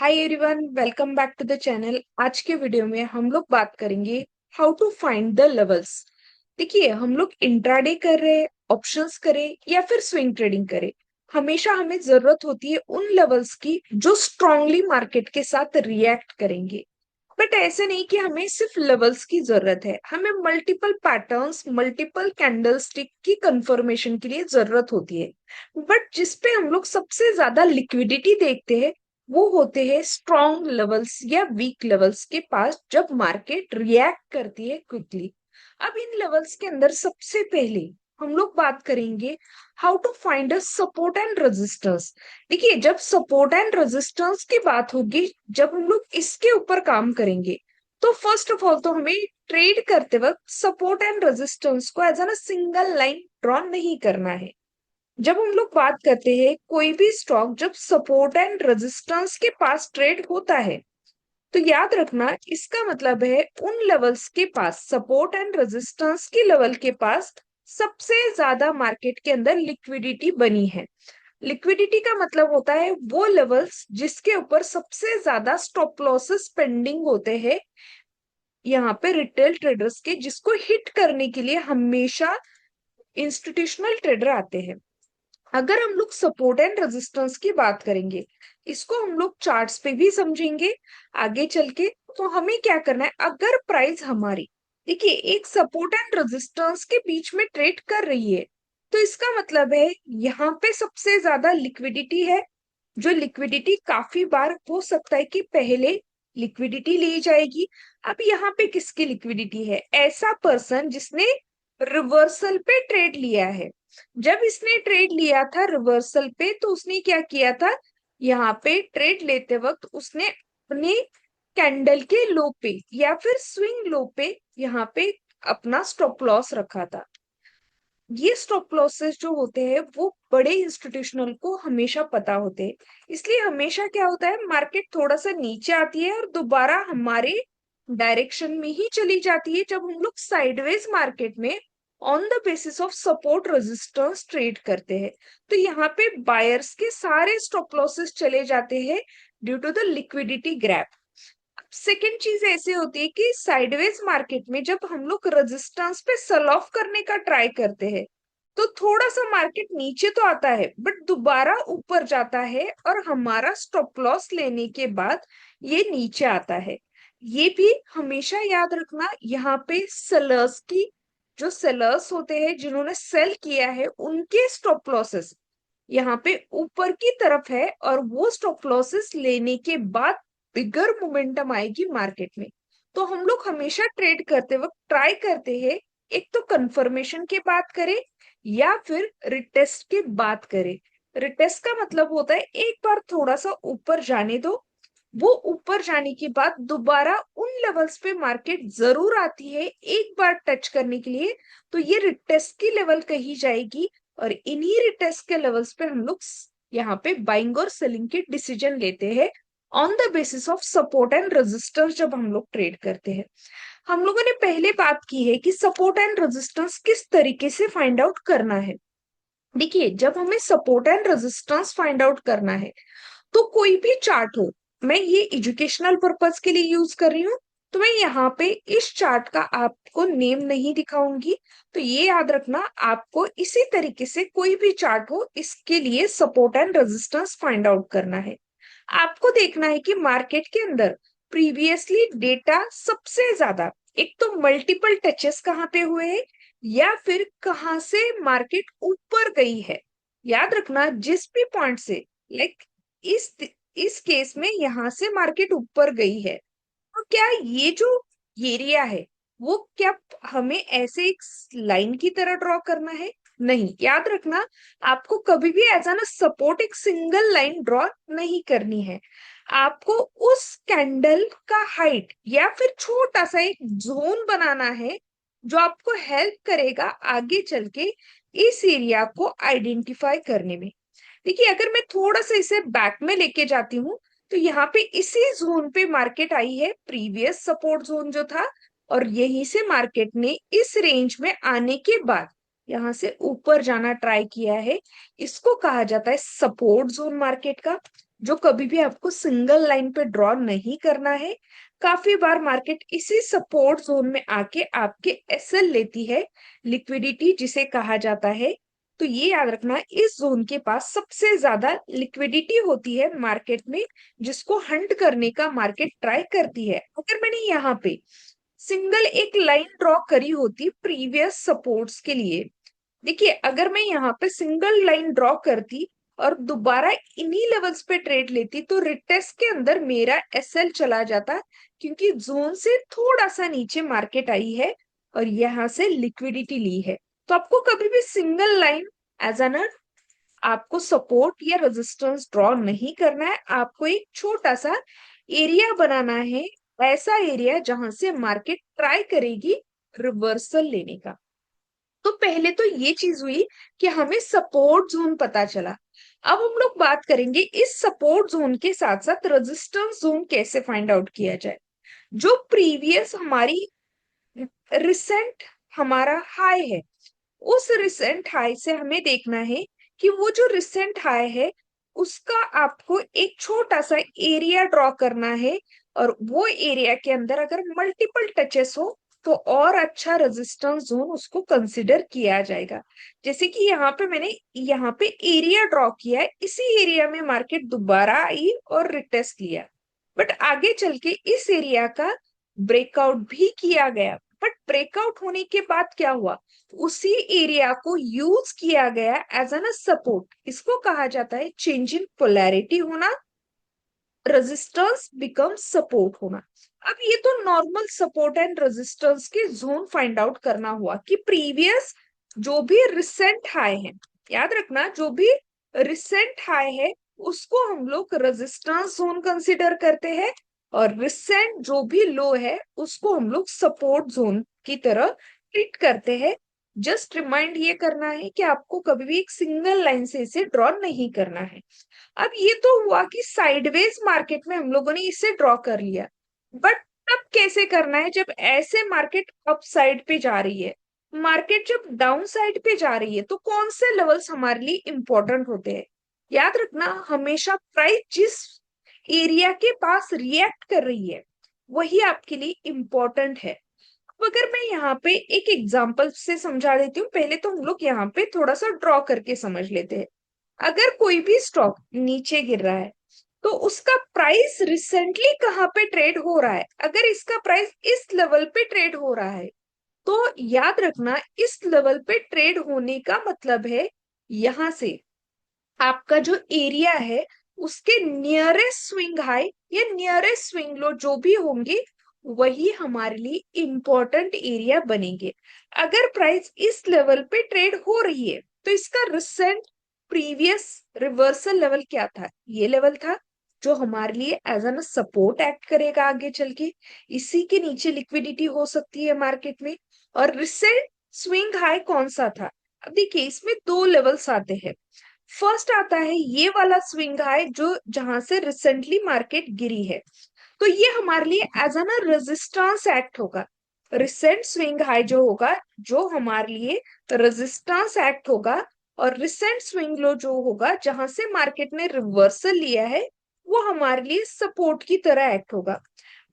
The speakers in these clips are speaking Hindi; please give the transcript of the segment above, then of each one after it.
Hi everyone, welcome back to the channel. आज के वीडियो में हम लोग बात करेंगे how to find the levels. देखिए, हम लोग इंट्राडे कर रहे हैं, ऑप्शंस करें या फिर स्विंग ट्रेडिंग करें, हमेशा हमें जरूरत होती है उन लेवल्स की जो स्ट्रांगली मार्केट के साथ रिएक्ट करेंगे। बट ऐसे नहीं कि हमें सिर्फ लेवल्स की जरूरत है, हमें मल्टीपल पैटर्न्स, मल्टीपल कैंडलस्टिक की कंफर्मेशन के लिए जरूरत होती है। बट जिसपे हम लोग सबसे ज्यादा लिक्विडिटी देखते हैं वो होते हैं स्ट्रॉन्ग लेवल्स या वीक लेवल्स के पास, जब मार्केट रिएक्ट करती है क्विकली। अब इन लेवल्स के अंदर सबसे पहले हम लोग बात करेंगे how to find a support and resistance. देखिए, जब सपोर्ट एंड रेजिस्टेंस की बात होगी, जब हम लोग इसके ऊपर काम करेंगे, तो फर्स्ट ऑफ ऑल तो हमें ट्रेड करते वक्त सपोर्ट एंड रेजिस्टेंस को as an single line draw नहीं करना है। जब हम लोग बात करते हैं कोई भी स्टॉक जब सपोर्ट एंड रेजिस्टेंस के पास ट्रेड होता है, तो याद रखना इसका मतलब है उन लेवल्स के पास, सपोर्ट एंड रेजिस्टेंस के लेवल के पास सबसे ज्यादा मार्केट के अंदर लिक्विडिटी बनी है। लिक्विडिटी का मतलब होता है वो लेवल्स जिसके ऊपर सबसे ज्यादा स्टॉप लॉसेस पेंडिंग होते हैं यहाँ पे रिटेल ट्रेडर्स के, जिसको हिट करने के लिए हमेशा इंस्टीट्यूशनल ट्रेडर आते हैं। अगर हम लोग सपोर्ट एंड रेजिस्टेंस की बात करेंगे, इसको हम लोग चार्ट्स पे भी समझेंगे आगे चल के। तो हमें क्या करना है, अगर प्राइस हमारी, देखिए, एक सपोर्ट एंड रेजिस्टेंस के बीच में ट्रेड कर रही है, तो इसका मतलब है यहाँ पे सबसे ज्यादा लिक्विडिटी है। जो लिक्विडिटी काफी बार हो सकता है कि पहले लिक्विडिटी ली जाएगी। अब यहाँ पे किसकी लिक्विडिटी है? ऐसा पर्सन जिसने रिवर्सल पे ट्रेड लिया है। जब इसने ट्रेड लिया था रिवर्सल पे, तो उसने क्या किया था, यहाँ पे ट्रेड लेते वक्त उसने अपने कैंडल के लो पे या फिर स्विंग लो पे यहाँ पे अपना स्टॉप लॉस रखा था। ये स्टॉप लॉसेस जो होते हैं वो बड़े इंस्टीट्यूशनल को हमेशा पता होते हैं। इसलिए हमेशा क्या होता है, मार्केट थोड़ा सा नीचे आती है और दोबारा हमारे डायरेक्शन में ही चली जाती है जब हम लोग साइडवेज मार्केट में on the basis of support resistance trade करते हैं। तो यहाँ पे बायर्स के सारे स्टॉप लॉसेस चले जाते हैं due to the liquidity grab. Second चीज ऐसे होती है कि साइडवेज मार्केट में जब हम लोग रेजिस्टेंस पे सेल ऑफ करने का ट्राई करते हैं, तो थोड़ा सा मार्केट नीचे तो आता है बट दोबारा ऊपर जाता है और हमारा स्टॉप लॉस लेने के बाद ये नीचे आता है। ये भी हमेशा याद रखना, यहाँ पे सेलर्स की, जो सेलर्स होते हैं जिन्होंने सेल किया है, उनके स्टॉप लॉसेस यहाँ पे ऊपर की तरफ है और वो स्टॉप लॉसेस लेने के बाद बिगर मोमेंटम आएगी मार्केट में। तो हम लोग हमेशा ट्रेड करते वक्त ट्राई करते हैं, एक तो कंफर्मेशन की बात करें या फिर रिटेस्ट की बात करें। रिटेस्ट का मतलब होता है एक बार थोड़ा सा ऊपर जाने दो, वो ऊपर जाने के बाद दोबारा उन लेवल्स पे मार्केट जरूर आती है एक बार टच करने के लिए, तो ये रिटेस्ट की लेवल कही जाएगी। और इन्हीं रिटेस्ट के लेवल्स पे हम लोग यहाँ पे बाइंग और सेलिंग के डिसीजन लेते हैं on the basis of support and resistance. जब हम लोग ट्रेड करते हैं, हम लोगों ने पहले बात की है कि सपोर्ट एंड रेजिस्टेंस किस तरीके से फाइंड आउट करना है। देखिए, जब हमें support and resistance find out करना है, तो कोई भी चार्ट हो, मैं ये एजुकेशनल पर्पस के लिए यूज कर रही हूँ, तो मैं यहाँ पे इस चार्ट का आपको नेम नहीं दिखाऊंगी। तो ये याद रखना, आपको इसी तरीके से कोई भी चार्ट हो, इसके लिए support and resistance find out करना है। आपको देखना है कि मार्केट के अंदर प्रीवियसली डेटा सबसे ज्यादा, एक तो मल्टीपल टचेस कहाँ पे हुए हैं या फिर कहाँ से मार्केट ऊपर गई है। याद रखना, जिस भी पॉइंट से, लाइक इस केस में यहां से मार्केट ऊपर गई है, तो क्या ये जो एरिया है वो क्या हमें ऐसे एक लाइन की तरह ड्रॉ करना है? नहीं, याद रखना, आपको कभी भी एज एन सपोर्ट एक सिंगल लाइन ड्रॉ नहीं करनी है। आपको उस कैंडल का हाइट या फिर छोटा सा एक जोन बनाना है जो आपको हेल्प करेगा आगे चल के इस एरिया को आइडेंटिफाई करने में। देखिए, अगर मैं थोड़ा सा इसे बैक में लेके जाती हूँ, तो यहाँ पे इसी जोन पे मार्केट आई है, प्रीवियस सपोर्ट जोन जो था, और यहीं से मार्केट ने इस रेंज में आने के बाद यहाँ से ऊपर जाना ट्राई किया है। इसको कहा जाता है सपोर्ट जोन मार्केट का। जो कभी भी आपको सिंगल लाइन पे ड्रॉ नहीं करना है। काफी बार मार्केट इसी सपोर्ट जोन में आके आपके एसएल लेती है, लिक्विडिटी जिसे कहा जाता है। तो ये याद रखना, इस जोन के पास सबसे ज्यादा लिक्विडिटी होती है मार्केट में, जिसको हंट करने का मार्केट ट्राई करती है। अगर मैंने यहाँ पे सिंगल एक लाइन ड्रॉ करी होती प्रीवियस सपोर्ट्स के लिए, देखिए अगर मैं यहाँ पे सिंगल लाइन ड्रॉ करती और दोबारा इन्हीं लेवल्स पे ट्रेड लेती तो रिटेस्ट के अंदर मेरा एसएल चला जाता, क्योंकि जोन से थोड़ा सा नीचे मार्केट आई है और यहाँ से लिक्विडिटी ली है। तो आपको कभी भी सिंगल लाइन एज एन आपको सपोर्ट या रेजिस्टेंस ड्रॉ नहीं करना है। आपको एक छोटा सा एरिया बनाना है, ऐसा एरिया जहां से मार्केट ट्राई करेगी रिवर्सल लेने का। तो पहले तो ये चीज हुई कि हमें सपोर्ट जोन पता चला। अब हम लोग बात करेंगे इस सपोर्ट जोन के साथ साथ रेजिस्टेंस जोन कैसे फाइंड आउट किया जाए। जो प्रीवियस हमारी रिसेंट हमारा हाई है, उस रिसेंट हाई से हमें देखना है कि वो जो रिसेंट हाई है उसका आपको एक छोटा सा एरिया ड्रॉ करना है, और वो एरिया के अंदर अगर मल्टीपल टचेस हो तो और अच्छा रेजिस्टेंस जोन उसको कंसिडर किया जाएगा। जैसे कि यहाँ पे मैंने यहाँ पे एरिया ड्रॉ किया है, इसी एरिया में मार्केट दोबारा आई और रिटेस्ट लिया, बट आगे चल के इस एरिया का ब्रेकआउट भी किया गया। बट ब्रेकआउट होने के बाद क्या हुआ, उसी एरिया को यूज किया गया एज एन सपोर्ट। इसको कहा जाता है चेंज इन पोलैरिटी होना, रेजिस्टेंस बिकम सपोर्ट होना। अब ये तो नॉर्मल सपोर्ट एंड रेजिस्टेंस के जोन फाइंड आउट करना हुआ कि प्रीवियस जो भी रिसेंट हाई है, याद रखना जो भी रिसेंट हाई है उसको हम लोग रेजिस्टेंस जोन कंसिडर करते हैं, और रिसेंट जो भी लो है उसको हम लोग सपोर्ट जोन की तरह ट्रीट करते हैं। जस्ट रिमाइंड ये करना है कि आपको कभी भी एक सिंगल लाइन से इसे ड्रॉ नहीं करना है। अब ये तो हुआ कि साइडवेज मार्केट में हम लोगों ने इसे ड्रॉ कर लिया, बट तब कैसे करना है जब ऐसे मार्केट अप साइड पे जा रही है, मार्केट जब डाउन साइड पे जा रही है तो कौन से लेवल्स हमारे लिए इंपॉर्टेंट होते हैं। याद रखना, हमेशा प्राइस जिस एरिया के पास रिएक्ट कर रही है वही आपके लिए इंपॉर्टेंट है। अब अगर मैं यहाँ पे एक एग्जांपल से समझा देती हूँ, पहले तो हम लोग यहाँ पे थोड़ा सा ड्रॉ करके समझ लेते हैं। अगर कोई भी स्टॉक नीचे गिर रहा है तो उसका प्राइस रिसेंटली कहाँ पे ट्रेड हो रहा है, अगर इसका प्राइस इस लेवल पे ट्रेड हो रहा है तो याद रखना इस लेवल पे ट्रेड होने का मतलब है यहां से आपका जो एरिया है उसके नियरेस्ट स्विंग हाई या नियरेस्ट स्विंग लो जो भी होंगे वही हमारे लिए इंपॉर्टेंट एरिया बनेंगे। अगर प्राइस इस लेवल पे ट्रेड हो रही है तो इसका रिसेंट प्रीवियस रिवर्सल लेवल क्या था, ये लेवल था जो हमारे लिए एज एन सपोर्ट एक्ट करेगा आगे चल के। इसी के नीचे लिक्विडिटी हो सकती है मार्केट में। और रिसेंट स्विंग हाई कौन सा था, अब देखिए इसमें दो लेवल्स आते हैं। फर्स्ट आता है ये वाला स्विंग हाई जो जहां से रिसेंटली मार्केट गिरी है, तो ये हमारे लिए एज एन रेजिस्टेंस एक्ट होगा। रिसेंट स्विंग हाई जो होगा जो हमारे लिए रेजिस्टेंस एक्ट होगा, और रिसेंट स्विंग लो जो होगा जहां से मार्केट ने रिवर्सल लिया है वो हमारे लिए सपोर्ट की तरह एक्ट होगा।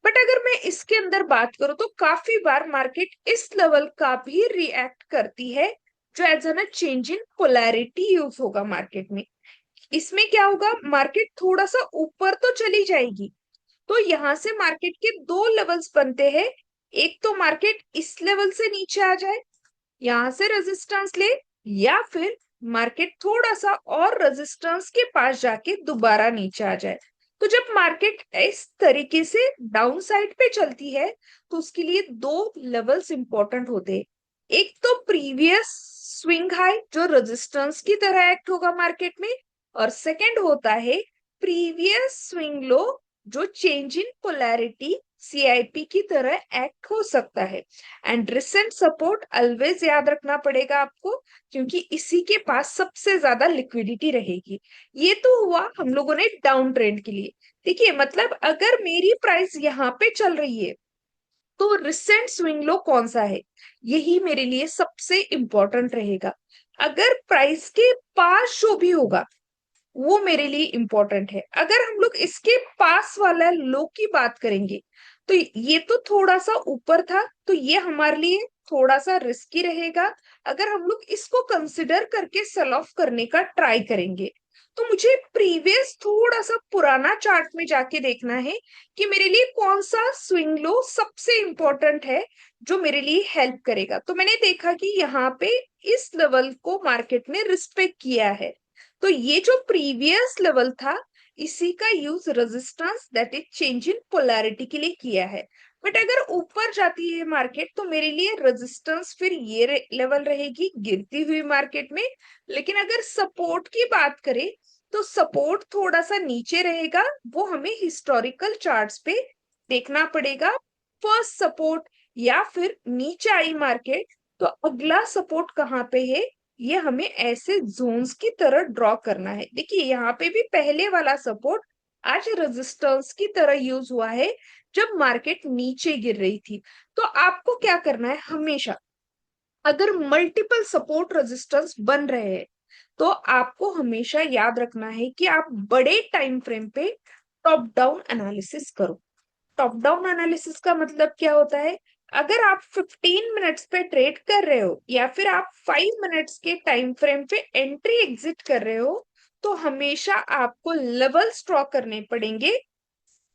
बट अगर मैं इसके अंदर बात करूं तो काफी बार मार्केट इस लेवल का भी रिएक्ट करती है जो as an change in polarity use होगा मार्केट में। इसमें क्या होगा, मार्केट थोड़ा सा ऊपर तो चली जाएगी तो यहां से मार्केट के दो लेवल्स बनते हैं। एक तो मार्केट इस लेवल से नीचे आ जाए, यहां से रेजिस्टेंस ले, या फिर मार्केट थोड़ा सा और रेजिस्टेंस के पास जाके दोबारा नीचे आ जाए। तो जब मार्केट इस तरीके से डाउन साइड पे चलती है तो उसके लिए दो लेवल्स इंपॉर्टेंट होते हैं। एक तो प्रीवियस स्विंग हाई जो रेजिस्टेंस की तरह एक्ट होगा मार्केट में, और सेकंड होता है प्रीवियस स्विंग लो जो चेंज इन पोलैरिटी सीआईपी की तरह एक्ट हो सकता है। एंड रिसेंट सपोर्ट ऑलवेज याद रखना पड़ेगा आपको, क्योंकि इसी के पास सबसे ज्यादा लिक्विडिटी रहेगी। ये तो हुआ हम लोगों ने डाउन ट्रेंड के लिए। देखिए मतलब अगर मेरी प्राइस यहाँ पे चल रही है तो रिसेंट स्विंग लो कौन सा है, यही मेरे लिए सबसे इंपॉर्टेंट रहेगा। अगर प्राइस के पास जो भी होगा वो मेरे लिए इंपॉर्टेंट है। अगर हम लोग इसके पास वाला लो की बात करेंगे तो ये तो थोड़ा सा ऊपर था, तो ये हमारे लिए थोड़ा सा रिस्की रहेगा। अगर हम लोग इसको कंसिडर करके सेल ऑफ करने का ट्राई करेंगे तो मुझे प्रीवियस थोड़ा सा पुराना चार्ट में जाके देखना है कि मेरे लिए कौन सा स्विंग लो सबसे इंपॉर्टेंट है जो मेरे लिए हेल्प करेगा। तो मैंने देखा कि यहाँ पे इस लेवल को मार्केट ने रिस्पेक्ट किया है, तो ये जो प्रीवियस लेवल था इसी का use resistance that is change in polarity के लिए किया है। बट अगर ऊपर जाती है मार्केट तो मेरे लिए रेजिस्टेंस फिर ये लेवल रहेगी गिरती हुई मार्केट में। लेकिन अगर सपोर्ट की बात करें तो सपोर्ट थोड़ा सा नीचे रहेगा, वो हमें हिस्टोरिकल चार्ट्स पे देखना पड़ेगा। फर्स्ट सपोर्ट या फिर नीचे आई मार्केट तो अगला सपोर्ट कहाँ पे है, ये हमें ऐसे जोन्स की तरह ड्रॉ करना है। देखिए यहाँ पे भी पहले वाला सपोर्ट आज रेजिस्टेंस की तरह यूज हुआ है जब मार्केट नीचे गिर रही थी। तो आपको क्या करना है, हमेशा अगर मल्टीपल सपोर्ट रेजिस्टेंस बन रहे हैं तो आपको हमेशा याद रखना है कि आप बड़े टाइम फ्रेम पे टॉप डाउन एनालिसिस करो। टॉप डाउन एनालिसिस का मतलब क्या होता है, अगर आप 15 मिनट्स पे ट्रेड कर रहे हो या फिर आप 5 मिनट्स के टाइम फ्रेम पे एंट्री एग्जिट कर रहे हो तो हमेशा आपको लेवल्स ड्रॉ करने पड़ेंगे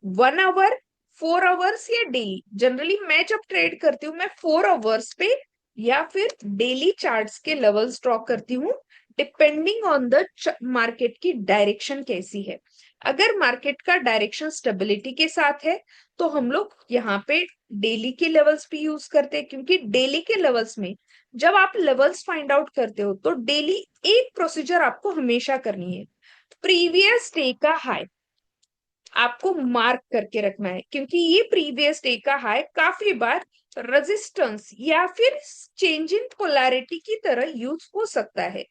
1 आवर, 4 आवर्स या डेली। जनरली मैं जब ट्रेड करती हूँ मैं 4 आवर्स पे या फिर डेली चार्ट्स के लेवल्स ड्रॉ करती हूँ, डिपेंडिंग ऑन द मार्केट की डायरेक्शन कैसी है। अगर मार्केट का डायरेक्शन स्टेबिलिटी के साथ है तो हम लोग यहाँ पे डेली के लेवल्स भी यूज करते हैं, क्योंकि डेली के लेवल्स में जब आप लेवल्स फाइंड आउट करते हो तो डेली एक प्रोसीजर आपको हमेशा करनी है, प्रीवियस डे का हाई आपको मार्क करके रखना है, क्योंकि ये प्रीवियस डे का हाई काफी बार रेजिस्टेंस या फिर चेंज इन पोलैरिटी की तरह यूज हो सकता है।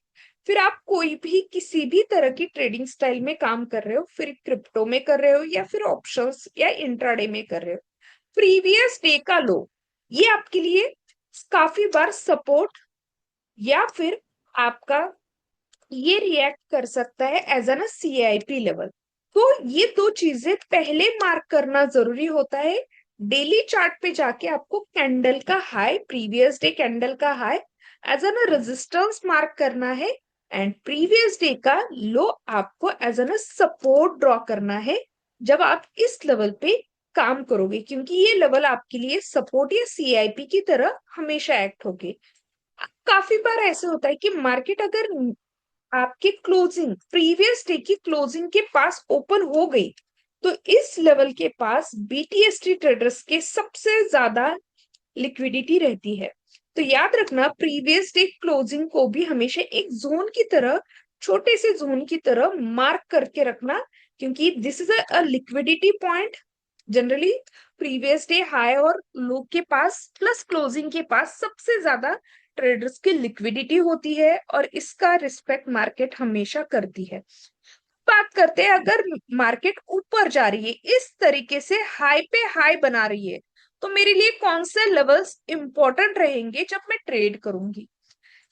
फिर आप कोई भी किसी भी तरह की ट्रेडिंग स्टाइल में काम कर रहे हो, फिर क्रिप्टो में कर रहे हो या फिर ऑप्शंस या इंट्राडे में कर रहे हो, प्रीवियस डे का लो ये आपके लिए काफी बार सपोर्ट या फिर आपका ये रिएक्ट कर सकता है एज एन सीआईपी लेवल। तो ये दो चीजें पहले मार्क करना जरूरी होता है। डेली चार्ट पे जाके आपको कैंडल का हाई, प्रीवियस डे कैंडल का high as an resistance mark करना है एंड प्रीवियस डे का लो आपको एज एन सपोर्ट ड्रॉ करना है जब आप इस लेवल पे काम करोगे, क्योंकि ये लेवल आपके लिए सपोर्ट या सीआईपी की तरह हमेशा एक्ट होगी। काफी बार ऐसे होता है कि मार्केट अगर आपके क्लोजिंग प्रीवियस डे की क्लोजिंग के पास ओपन हो गई तो इस लेवल के पास बीटीएसटी ट्रेडर्स के सबसे ज्यादा लिक्विडिटी रहती है। तो याद रखना प्रीवियस डे क्लोजिंग को भी हमेशा एक जोन की तरह, छोटे से जोन की तरह मार्क करके रखना, क्योंकि this is a liquidity point. Generally previous day high और लो के पास प्लस क्लोजिंग के पास सबसे ज्यादा ट्रेडर्स की लिक्विडिटी होती है और इसका रिस्पेक्ट मार्केट हमेशा करती है। बात करते हैं अगर मार्केट ऊपर जा रही है इस तरीके से हाई पे हाई बना रही है तो मेरे लिए कौन से लेवल्स इंपॉर्टेंट रहेंगे जब मैं ट्रेड करूंगी।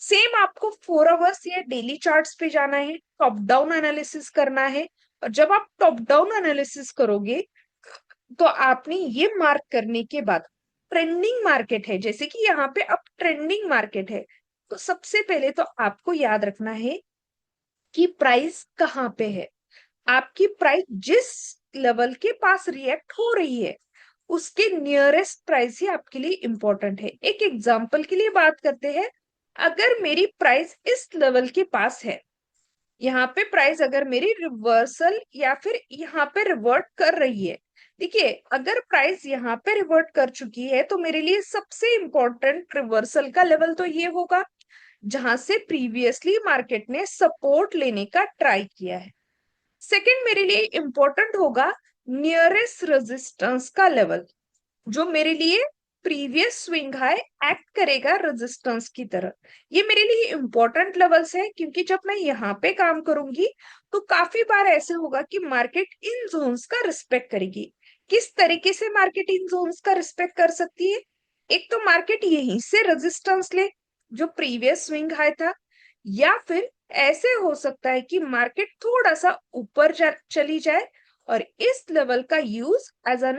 सेम आपको 4 आवर्स या डेली चार्ट्स पे जाना है, टॉप डाउन एनालिसिस करना है। और जब आप टॉप डाउन एनालिसिस करोगे तो आपने ये मार्क करने के बाद ट्रेंडिंग मार्केट है, जैसे कि यहाँ पे अब ट्रेंडिंग मार्केट है, तो सबसे पहले तो आपको याद रखना है कि प्राइस कहाँ पे है। आपकी प्राइस जिस लेवल के पास रिएक्ट हो रही है उसके नियरेस्ट प्राइस ही आपके लिए इंपॉर्टेंट है। एक एग्जांपल के लिए बात करते हैं, अगर मेरी प्राइस इस लेवल के पास है, यहाँ पे प्राइस अगर मेरी रिवर्सल या फिर यहाँ पे रिवर्ट कर रही है, देखिए अगर प्राइस यहाँ पे रिवर्ट कर चुकी है तो मेरे लिए सबसे इंपॉर्टेंट रिवर्सल का लेवल तो ये होगा जहां से प्रीवियसली मार्केट ने सपोर्ट लेने का ट्राई किया है। सेकंड मेरे लिए इंपॉर्टेंट होगा नियरेस्ट रेजिस्टेंस का लेवल, जो मेरे लिए प्रीवियस स्विंग हाई एक्ट करेगा रेजिस्टेंस की तरह। ये मेरे लिए इंपॉर्टेंट लेवल्स है, क्योंकि जब मैं यहाँ पे काम करूंगी तो काफी बार ऐसे होगा कि मार्केट इन जोन्स का रिस्पेक्ट करेगी। किस तरीके से मार्केट इन जोन्स का रिस्पेक्ट कर सकती है, एक तो मार्केट यहीं से रेजिस्टेंस ले जो प्रीवियस स्विंग हाई था, या फिर ऐसे हो सकता है कि मार्केट थोड़ा सा ऊपर चली जाए और इस लेवल का use as a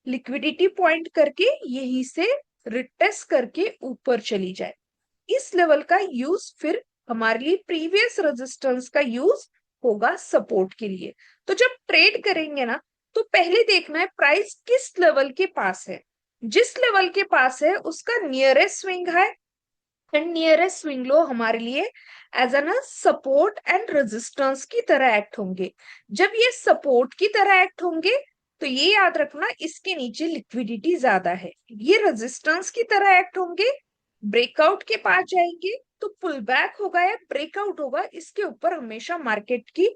liquidity point करके यहीं से रिटेस्ट करके ऊपर चली जाए। इस लेवल का यूज फिर हमारे लिए प्रीवियस रेजिस्टेंस का यूज होगा सपोर्ट के लिए। तो जब ट्रेड करेंगे ना, तो पहले देखना है प्राइस किस लेवल के पास है। जिस लेवल के पास है उसका nearest swing high and nearest swing low हमारे लिए as an support and resistance की तरह एक्ट होंगे। जब ये सपोर्ट की तरह एक्ट होंगे तो ये याद रखना इसके नीचे लिक्विडिटी ज्यादा है। ये रेजिस्टेंस की तरह एक्ट होंगे, ब्रेकआउट के पास जाएंगे तो पुल बैक होगा या ब्रेकआउट होगा, इसके ऊपर हमेशा मार्केट की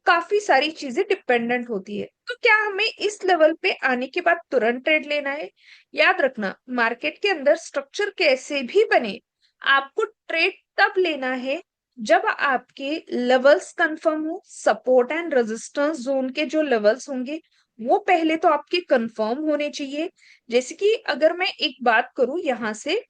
काफी सारी चीजें डिपेंडेंट होती है। तो क्या हमें इस लेवल पे आने के बाद तुरंत ट्रेड लेना है? याद रखना मार्केट के अंदर स्ट्रक्चर कैसे भी बने, आपको ट्रेड तब लेना है जब आपके लेवल्स कंफर्म हो। सपोर्ट एंड रेजिस्टेंस जोन के जो लेवल्स होंगे वो पहले तो आपके कंफर्म होने चाहिए। जैसे कि अगर मैं एक बात करूं यहां से,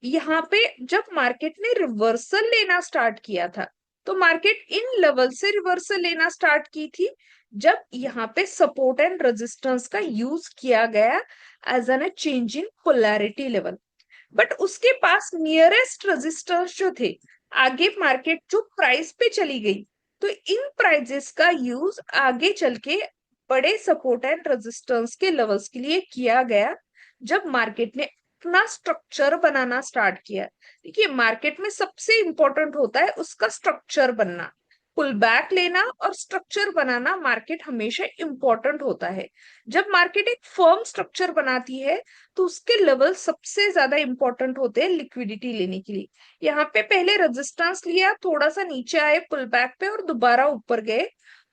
यहाँ पे जब मार्केट ने रिवर्सल लेना स्टार्ट किया था, तो मार्केट इन लेवल से रिवर्सल लेना स्टार्ट की थी जब यहाँ पे सपोर्ट एंड रेजिस्टेंस का यूज किया गया as an change in polarity level. But उसके पास नियरेस्ट रेजिस्टेंस जो थे, आगे मार्केट जो प्राइस पे चली गई, तो इन प्राइजेस का यूज आगे चल के बड़े सपोर्ट एंड रेजिस्टेंस के लेवल्स के लिए किया गया जब मार्केट ने अपना स्ट्रक्चर बनाना स्टार्ट किया। देखिए मार्केट में सबसे इंपॉर्टेंट होता है उसका स्ट्रक्चर बनना। पुल बैक लेना और स्ट्रक्चर बनाना मार्केट हमेशा इंपॉर्टेंट होता है। जब मार्केट एक फर्म स्ट्रक्चर बनाती है तो उसके लेवल सबसे ज्यादा इंपॉर्टेंट होते हैं लिक्विडिटी लेने के लिए। यहाँ पे पहले रेजिस्टेंस लिया, थोड़ा सा नीचे आए पुल बैक पे और दोबारा ऊपर गए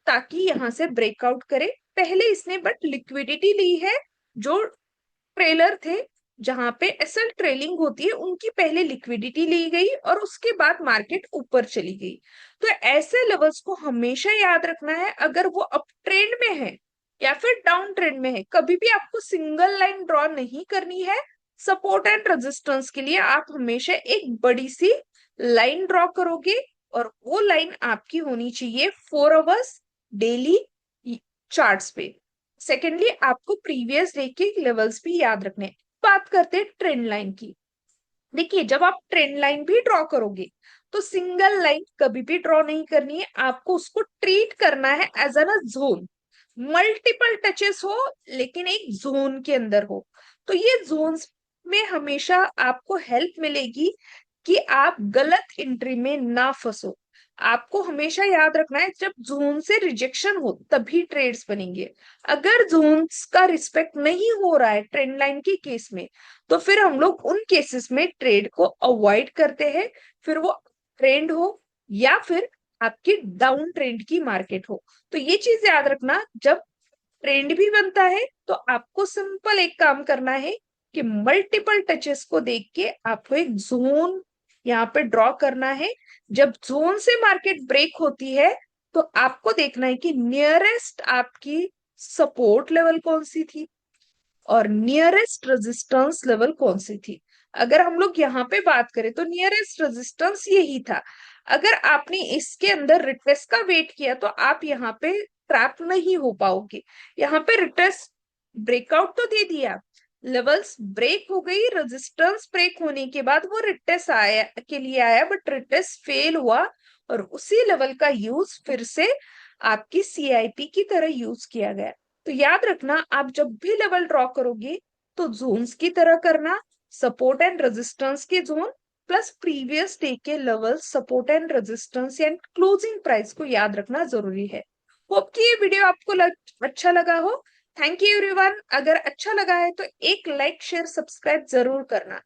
ताकि यहाँ से ब्रेकआउट करे। पहले इसने बट लिक्विडिटी ली है। जो ट्रेलर थे जहां पे एसएल ट्रेलिंग होती है उनकी पहले लिक्विडिटी ली गई और उसके बाद मार्केट ऊपर चली गई। तो ऐसे लेवल्स को हमेशा याद रखना है। अगर वो अप ट्रेंड में है या फिर डाउन ट्रेंड में है, कभी भी आपको सिंगल लाइन ड्रॉ नहीं करनी है। सपोर्ट एंड रेजिस्टेंस के लिए आप हमेशा एक बड़ी सी लाइन ड्रॉ करोगे और वो लाइन आपकी होनी चाहिए 4 आवर्स डेली चार्ट्स पे। सेकेंडली आपको प्रीवियस डे के लेवल्स भी याद रखने हैं। बात करते हैं ट्रेंड लाइन की। देखिए जब आप ट्रेंड लाइन भी ड्रॉ करोगे तो सिंगल लाइन कभी भी ड्रॉ नहीं करनी है, आपको उसको ट्रीट करना है as an zone. Multiple touches हो लेकिन एक जोन के अंदर हो। तो ये जोन्स में हमेशा आपको हेल्प मिलेगी कि आप गलत एंट्री में ना फंसो। आपको हमेशा याद रखना है जब जोन से रिजेक्शन हो तभी ट्रेड्स बनेंगे। अगर जोन्स का रिस्पेक्ट नहीं हो रहा है ट्रेंड लाइन के केस में, तो फिर हम लोग उन केसेस में ट्रेड को अवॉइड करते हैं। फिर वो ट्रेंड हो या फिर आपकी डाउन ट्रेंड की मार्केट हो। तो ये चीज याद रखना, जब ट्रेंड भी बनता है तो आपको सिंपल एक काम करना है कि मल्टीपल टचेस को देख के आपको एक जोन यहाँ पे ड्रॉ करना है। जब जोन से मार्केट ब्रेक होती है तो आपको देखना है कि नियरेस्ट आपकी सपोर्ट लेवल कौन सी थी और नियरेस्ट रेजिस्टेंस लेवल कौन सी थी। अगर हम लोग यहाँ पे बात करें तो नियरेस्ट रेजिस्टेंस यही था। अगर आपने इसके अंदर रिट्रेस का वेट किया तो आप यहाँ पे ट्रैप नहीं हो पाओगे। यहाँ पे रिट्रेस ब्रेकआउट तो दे दिया, लेवल्स ब्रेक हो गई, रेजिस्टेंस ब्रेक होने के बाद वो रिट्रेस आया के लिए आया बट रिट्रेस फेल हुआ और उसी लेवल का यूज फिर से आपकी सीआईपी की तरह यूज किया गया। तो याद रखना आप जब भी लेवल ड्रॉ करोगे तो जोन्स की तरह करना। सपोर्ट एंड रेजिस्टेंस के जोन प्लस प्रीवियस डे के level, support and resistance and closing price को याद रखना जरूरी है। होप कि ये वीडियो आपको अच्छा लगा हो। Thank you everyone. अगर अच्छा लगा है तो एक लाइक शेयर सब्सक्राइब जरूर करना।